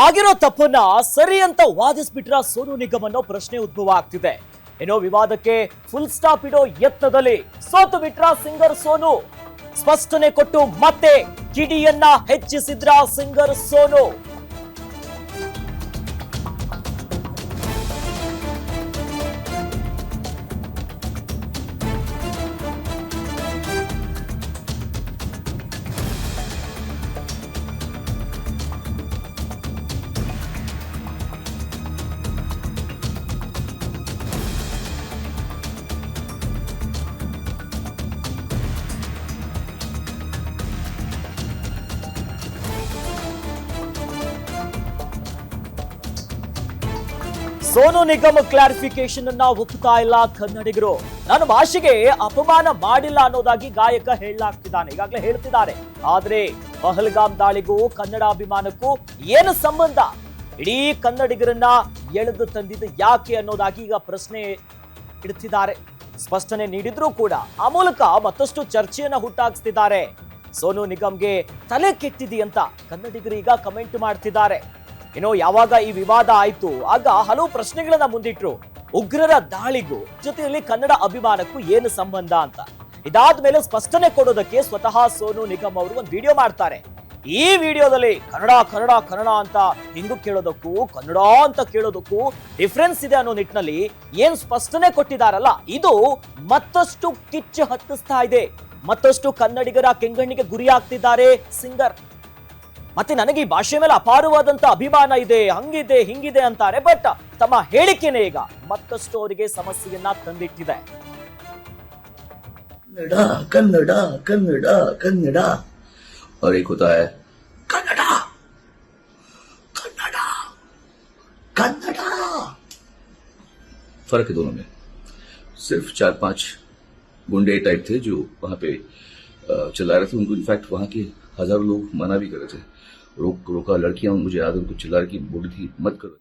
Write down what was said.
ಆಗಿರೋ ತಪ್ಪನ್ನ ಸರಿ ಅಂತ ವಾದಿಸ್ಬಿಟ್ರ ಸೋನು ನಿಗಮ್ ಅನ್ನೋ ಪ್ರಶ್ನೆ ಉದ್ಭವ ಆಗ್ತಿದೆ. ಏನೋ ವಿವಾದಕ್ಕೆ ಫುಲ್ ಸ್ಟಾಪ್ ಇಡೋ ಯತ್ನದಲ್ಲಿ ಸೋತು ಬಿಟ್ರ ಸಿಂಗರ್ ಸೋನು. ಸ್ಪಷ್ಟನೆ ಕೊಟ್ಟು ಮತ್ತೆ ಕಿಡಿಯನ್ನ ಹೆಚ್ಚಿಸಿದ್ರ ಸಿಂಗರ್ ಸೋನು. ಸೋನು ನಿಗಮ್ ಕ್ಲಾರಿಫಿಕೇಶನ್ ಅನ್ನ ಒಪ್ಪುತ್ತಾ ಇಲ್ಲ ಕನ್ನಡಿಗರು. ನನ್ನ ಭಾಷೆಗೆ ಅಪಮಾನ ಮಾಡಿಲ್ಲ ಅನ್ನೋದಾಗಿ ಗಾಯಕ ಹೇಳಲಾಗ್ತಿದ್ದಾನೆ, ಈಗಾಗಲೇ ಹೇಳ್ತಿದ್ದಾರೆ. ಆದ್ರೆ ಪಹಲ್ಗಾಮ್ ದಾಳಿಗೂ ಕನ್ನಡ ಅಭಿಮಾನಕ್ಕೂ ಏನು ಸಂಬಂಧ? ಇಡೀ ಕನ್ನಡಿಗರನ್ನ ಎಳೆದು ತಂದಿದ್ದು ಯಾಕೆ ಅನ್ನೋದಾಗಿ ಈಗ ಪ್ರಶ್ನೆ ಇಡ್ತಿದ್ದಾರೆ. ಸ್ಪಷ್ಟನೆ ನೀಡಿದ್ರೂ ಕೂಡ ಆ ಮೂಲಕ ಮತ್ತಷ್ಟು ಚರ್ಚೆಯನ್ನ ಹುಟ್ಟಾಕ್ಸ್ತಿದ್ದಾರೆ. ಸೋನು ನಿಗಮ್ಗೆ ತಲೆ ಕೆಟ್ಟಿದೆಯಂತ ಕನ್ನಡಿಗರು ಈಗ ಕಮೆಂಟ್ ಮಾಡ್ತಿದ್ದಾರೆ. ಏನೋ ಯಾವಾಗ ಈ ವಿವಾದ ಆಯ್ತು ಆಗ ಹಲವು ಪ್ರಶ್ನೆಗಳನ್ನ ಮುಂದಿಟ್ರು. ಉಗ್ರರ ದಾಳಿಗೂ ಜೊತೆಯಲ್ಲಿ ಕನ್ನಡ ಅಭಿಮಾನಕ್ಕೂ ಏನು ಸಂಬಂಧ ಅಂತ. ಇದಾದ್ಮೇಲೆ ಸ್ಪಷ್ಟನೆ ಕೊಡೋದಕ್ಕೆ ಸ್ವತಃ ಸೋನು ನಿಗಮ್ ಅವರು ಒಂದು ವಿಡಿಯೋ ಮಾಡ್ತಾರೆ. ಈ ವಿಡಿಯೋದಲ್ಲಿ ಕನ್ನಡ ಕನ್ನಡ ಕನ್ನಡ ಅಂತ ಹಿಂಗೂ ಕೇಳೋದಕ್ಕೂ ಕನ್ನಡ ಅಂತ ಕೇಳೋದಕ್ಕೂ ಡಿಫ್ರೆನ್ಸ್ ಇದೆ ಅನ್ನೋ ನಿಟ್ಟಿನಲ್ಲಿ ಏನ್ ಸ್ಪಷ್ಟನೆ ಕೊಟ್ಟಿದಾರಲ್ಲ, ಇದು ಮತ್ತಷ್ಟು ಕಿಚ್ಚು ಹತ್ತಿಸ್ತಾ ಇದೆ. ಮತ್ತಷ್ಟು ಕನ್ನಡಿಗರ ಕೆಂಗಣ್ಣಿಗೆ ಗುರಿ ಆಗ್ತಿದ್ದಾರೆ ಸಿಂಗರ್. ಮತ್ತೆ ನನಗೆ ಈ ಭಾಷೆ ಮೇಲೆ ಅಪಾರವಾದಂತ ಅಭಿಮಾನ ಇದೆ, ಹಂಗಿದೆ ಹಿಂಗಿದೆ ಅಂತಾರೆ. ಬಟ್ ತಮ್ಮ ಹೇಳಿಕೆನೇ ಈಗ ಮತ್ತಷ್ಟು ಅವರಿಗೆ ಸಮಸ್ಯೆಯನ್ನ ತಂದಿಟ್ಟಿದೆ. कन्नड़ा कन्नड़ा कन्नड़ा कन्नड़ा और एक होता है कन्नड़ा कन्नड़ा कन्नड़ा। फर्क है दोनों में। सिर्फ 4-5 गुंडे टाइप थे जो वहां पे चिल्ला रहे थे। उनको इनफैक्ट वहां के हजारों लोग मना भी कर रहे थे, रोका। लड़कियां मुझे याद है उनको चिल्ला रही बोली थी मत करो।